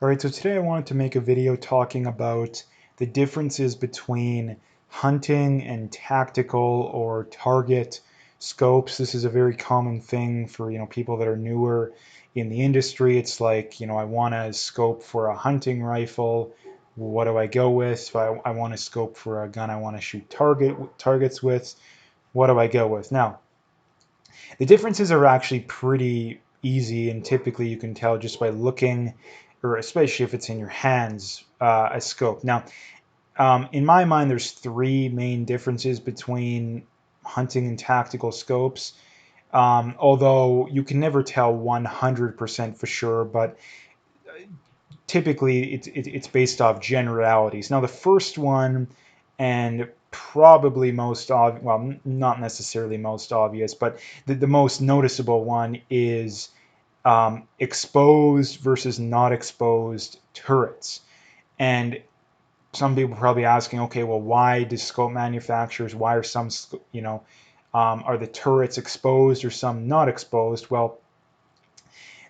Alright, so today I wanted to make a video talking about the differences between hunting and tactical or target scopes. This is a very common thing for, people that are newer in the industry. It's like, I want a scope for a hunting rifle. What do I go with? If I want a scope for a gun I want to shoot targets with. What do I go with? Now, the differences are actually pretty easy, and typically you can tell just by looking, or especially if it's in your hands, a scope. Now, in my mind, there's three main differences between hunting and tactical scopes. Although you can never tell 100% for sure, but typically it's based off generalities. Now, the first one, and probably most obvious, well, not necessarily most obvious, but the most noticeable one is exposed versus not exposed turrets. And some people are probably asking, okay, well, why do scope manufacturers, why are some, are the turrets exposed or some not exposed? Well,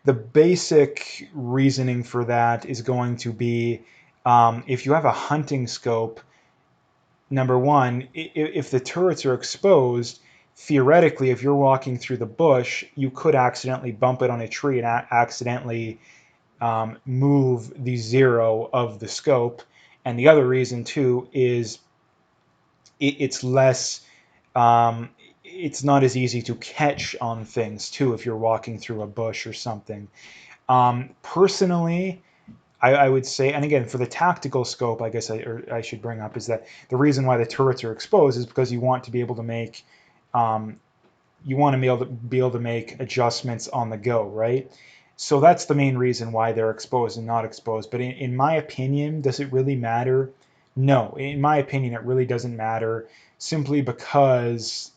the basic reasoning for that is going to be if you have a hunting scope, number one, if the turrets are exposed, theoretically, if you're walking through the bush, you could accidentally bump it on a tree and accidentally move the zero of the scope. And the other reason, too, is it's less it's not as easy to catch on things too if you're walking through a bush or something. Personally, I would say, and again, for the tactical scope, I guess I should bring up is that the reason why the turrets are exposed is because you want to be able to make um, make adjustments on the go, right? So that's the main reason why they're exposed and not exposed. But in my opinion, does it really matter? No, in my opinion, it really doesn't matter simply because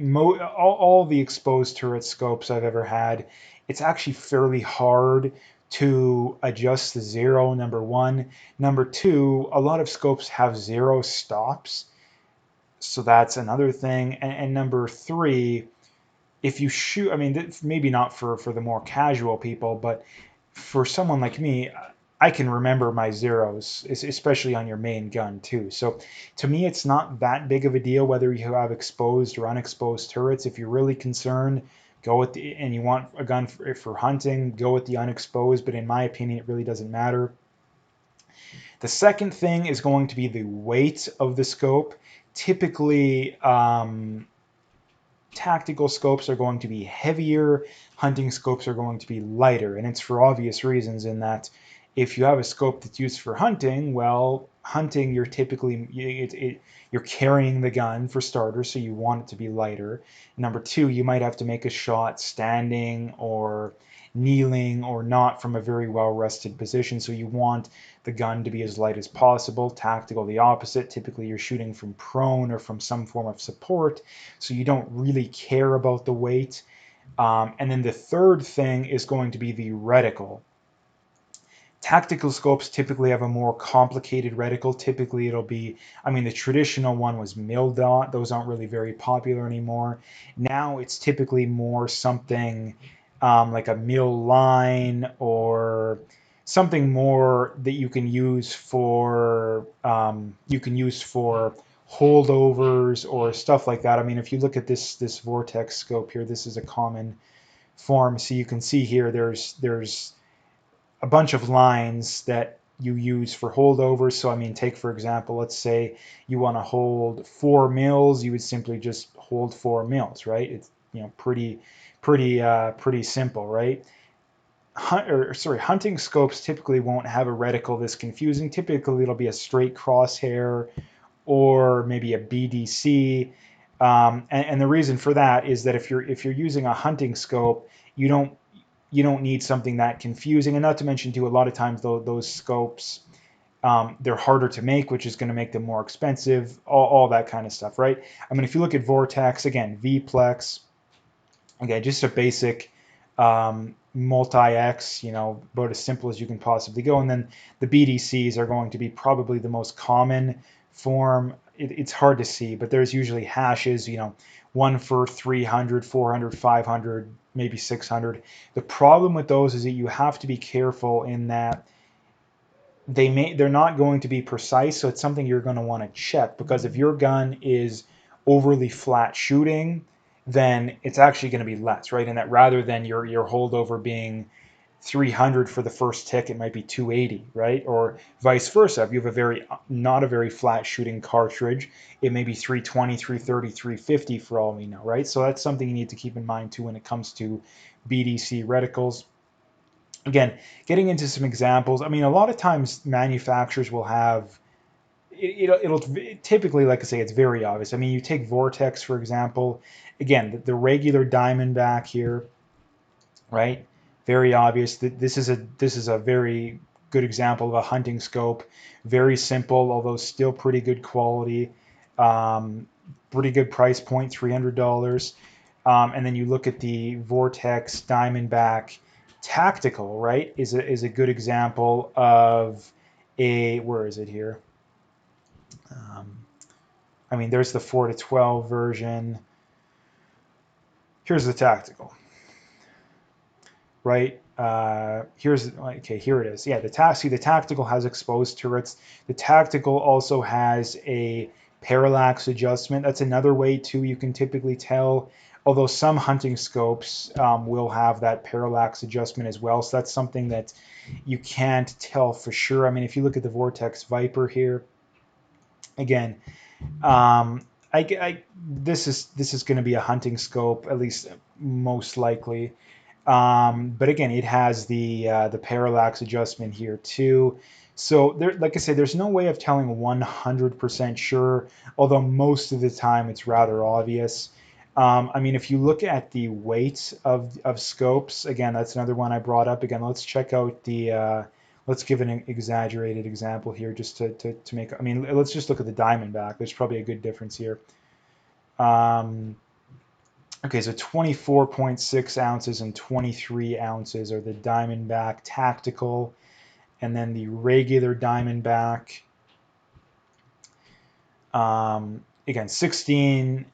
all the exposed turret scopes I've ever had, it's actually fairly hard to adjust the zero, number one. Number two, a lot of scopes have zero stops, so that's another thing. And number three, if you shoot, I mean, maybe not for the more casual people, but for someone like me, I can remember my zeros, especially on your main gun too. So to me, it's not that big of a deal whether you have exposed or unexposed turrets. If you're really concerned, go with and you want a gun for hunting, go with the unexposed. But in my opinion, it really doesn't matter. The second thing is going to be the weight of the scope. Typically, tactical scopes are going to be heavier, hunting scopes are going to be lighter, and it's for obvious reasons in that if you have a scope that's used for hunting, well, hunting you're typically you're carrying the gun for starters, so you want it to be lighter. Number two, you might have to make a shot standing or kneeling or not from a very well rested position, so you want the gun to be as light as possible. Tactical, the opposite. Typically, you're shooting from prone or from some form of support, so you don't really care about the weight. And then the third thing is going to be the reticle. Tactical scopes typically have a more complicated reticle. Typically, it'll be, I mean, the traditional one was mil dot. Those aren't really very popular anymore. Now it's typically more something like a mil line or something more that you can use for holdovers or stuff like that. I mean, if you look at this Vortex scope here, this is a common form. So you can see here there's a bunch of lines that you use for holdovers. So I mean, take for example, let's say you want to hold 4 mils, you would simply just hold 4 mils, right? It's pretty simple, right? Hunting scopes typically won't have a reticle this confusing. Typically, it'll be a straight crosshair or maybe a BDC. And the reason for that is that if you're using a hunting scope, you don't you don't need something that confusing. And not to mention, too, a lot of times those scopes they're harder to make, which is going to make them more expensive. All that kind of stuff, right? I mean, if you look at Vortex again, Vplex, again, just a basic multi-X, about as simple as you can possibly go. And then the BDCs are going to be probably the most common form. It's hard to see, but there's usually hashes, one for 300, 400, 500, maybe 600. The problem with those is that you have to be careful in that they're not going to be precise, so it's something you're going to want to check, because if your gun is overly flat shooting, then it's actually going to be less, right? And that rather than your holdover being 300 for the first tick, it might be 280, right? Or vice versa. If you have a not a very flat shooting cartridge, it may be 320, 330, 350 for all we know, right? So that's something you need to keep in mind too when it comes to BDC reticles. Again, getting into some examples, I mean, a lot of times manufacturers will have it'll typically, like I say, it's very obvious. I mean, you take Vortex for example. Again, the regular Diamondback here, right? Very obvious. This is a very good example of a hunting scope. Very simple, although still pretty good quality. Um, Pretty good price point, $300. And then you look at the Vortex Diamondback Tactical, right? Is a good example of a, where is it here? Um, I mean, there's the 4 to 12 version. Here's the Tactical, right? Here's okay. Here it is. Yeah, the tactical has exposed turrets. The tactical also has a parallax adjustment. That's another way too. You can typically tell, although some hunting scopes will have that parallax adjustment as well. So that's something that you can't tell for sure. I mean, if you look at the Vortex Viper here, again, um, this is going to be a hunting scope, at least most likely. But again, it has the parallax adjustment here too. So there, like I say, there's no way of telling 100% sure, although most of the time it's rather obvious. I mean, if you look at the weight of scopes, again, that's another one I brought up. Again, let's check out let's give an exaggerated example here just to make, I mean, let's just look at the Diamondback. There's probably a good difference here. Um, Okay, so 24.6 ounces and 23 ounces are the Diamondback Tactical, and then the regular Diamondback, again, 16,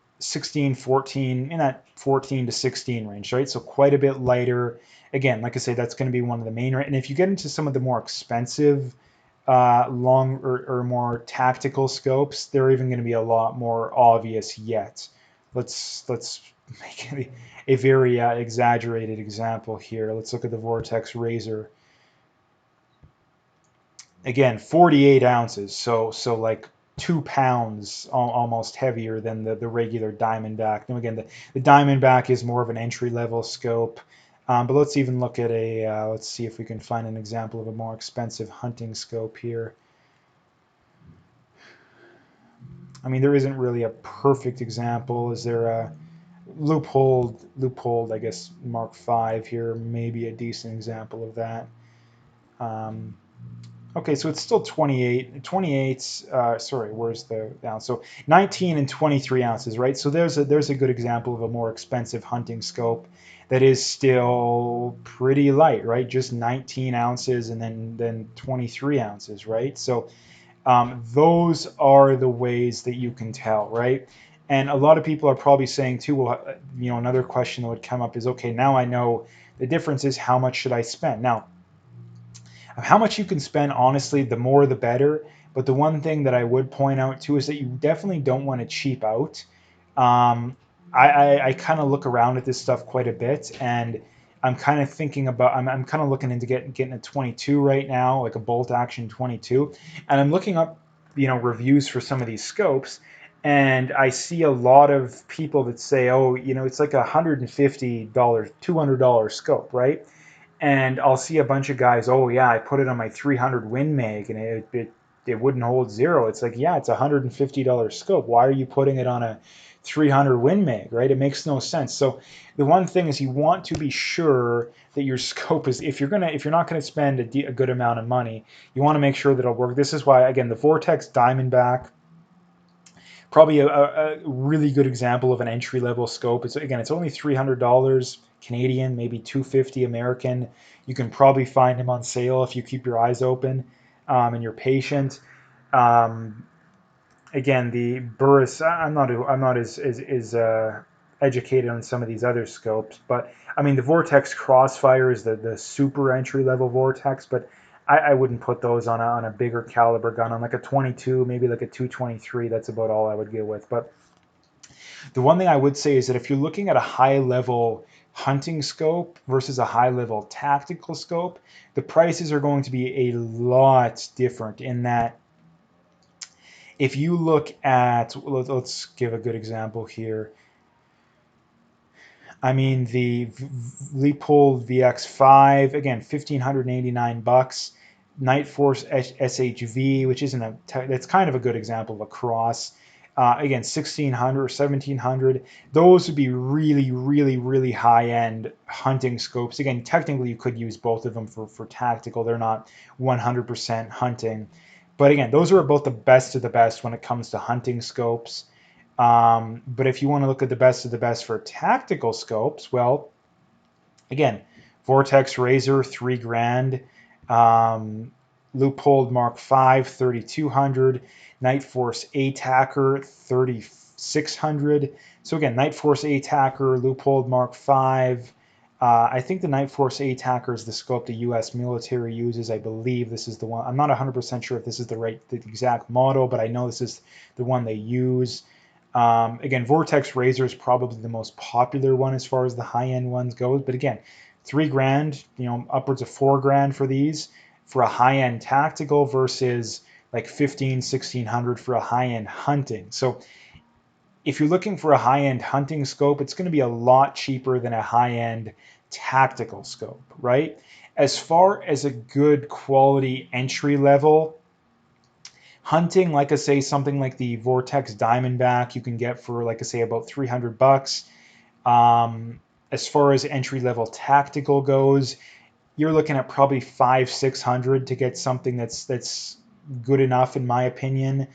14, in that 14 to 16 range, right? So quite a bit lighter. Again, like I say, that's going to be one of the main, and if you get into some of the more expensive, long or more tactical scopes, they're even going to be a lot more obvious yet. Let's make it a very exaggerated example here. Let's look at the Vortex Razor. Again, 48 ounces, so like 2 pounds almost heavier than the regular Diamondback. Now again, the Diamondback is more of an entry level scope. But let's even look at let's see if we can find an example of a more expensive hunting scope here. I mean, there isn't really a perfect example. Is there a loopholed, I guess, Mark V here, maybe a decent example of that. Um, okay, so it's still 28, sorry, where's the ounce? So 19 and 23 ounces, right? So there's a good example of a more expensive hunting scope that is still pretty light, right? Just 19 ounces and then 23 ounces, right? So those are the ways that you can tell, right? And a lot of people are probably saying too, well, another question that would come up is, okay, now I know the difference is how much should I spend? Now, how much you can spend, honestly, the more the better. But the one thing that I would point out too is that you definitely don't want to cheap out. Um, I kind of look around at this stuff quite a bit, and I'm kind of thinking about, I'm kind of looking into getting a 22 right now, like a bolt action 22, and I'm looking up reviews for some of these scopes, and I see a lot of people that say, oh, it's like $150, $200 scope, right? And I'll see a bunch of guys, oh yeah, I put it on my 300 Win Mag and it wouldn't hold zero. It's like, yeah, it's a $150 scope. Why are you putting it on a 300 Win Mag, right? It makes no sense. So the one thing is you want to be sure that your scope is, if you're not gonna spend a good amount of money, you want to make sure that it'll work. This is why, again, the Vortex Diamondback, probably a really good example of an entry level scope. It's only $300 Canadian, maybe 250 American. You can probably find them on sale if you keep your eyes open and you're patient. Um, Again, the Burris, I'm not as educated on some of these other scopes, but I mean the Vortex Crossfire is the super entry level Vortex, but I wouldn't put those on a bigger caliber gun, on like a 22, maybe like a 223. That's about all I would go with. But the one thing I would say is that if you're looking at a high level hunting scope versus a high level tactical scope, the prices are going to be a lot different in that if you look at, let's give a good example here. I mean, the Leopold VX5, again, $1,589. Night Force SHV, which isn't a, that's kind of a good example of a cross. Again, 1600 or 1700. Those would be really, really, really high end hunting scopes. Again, technically, you could use both of them for tactical. They're not 100% hunting. But again, those are about the best of the best when it comes to hunting scopes. But if you want to look at the best of the best for tactical scopes, well, again, Vortex Razor, $3,000. Loophole Mark V, 3,200. Night Force Attacker, 3,600. So again, Night Force Attacker, Loophole Mark V. I think the Night Force Attacker is the scope the U.S. military uses. I believe this is the one. I'm not 100% sure if this is the exact model, but I know this is the one they use. Again, Vortex Razor is probably the most popular one as far as the high-end ones goes. But again, $3,000, upwards of $4,000 for these for a high-end tactical versus like 1,500-1,600 for a high-end hunting. So if you're looking for a high-end hunting scope, it's going to be a lot cheaper than a high-end tactical scope, right? As far as a good quality entry level hunting, like I say, something like the Vortex Diamondback, you can get for, like I say, about $300. As far as entry level tactical goes, you're looking at probably 500-600 to get something that's good enough, in my opinion.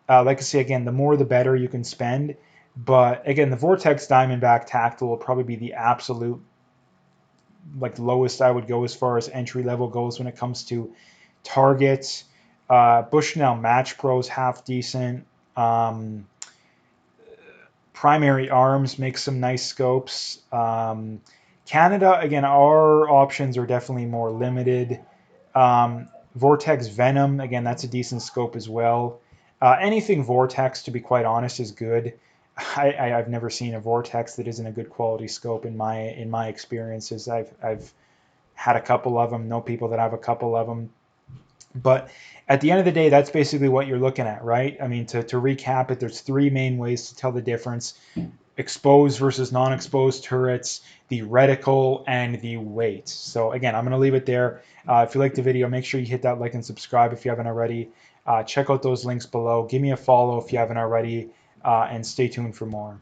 Like I say, again, the more the better you can spend. But again, the Vortex Diamondback Tactical will probably be the absolute like lowest I would go as far as entry level goes when it comes to targets. Bushnell Match Pro's half decent. Primary Arms makes some nice scopes. Canada, again, our options are definitely more limited. Vortex Venom, again, that's a decent scope as well. Anything Vortex, to be quite honest, is good. I've never seen a Vortex that isn't a good quality scope in my experiences. I've had a couple of them, know people that have a couple of them. But at the end of the day, that's basically what you're looking at, right? I mean, to recap it, there's three main ways to tell the difference: exposed versus non-exposed turrets, the reticle, and the weight. So again, I'm going to leave it there. If you liked the video, make sure you hit that like and subscribe if you haven't already. Check out those links below. Give me a follow if you haven't already, and stay tuned for more.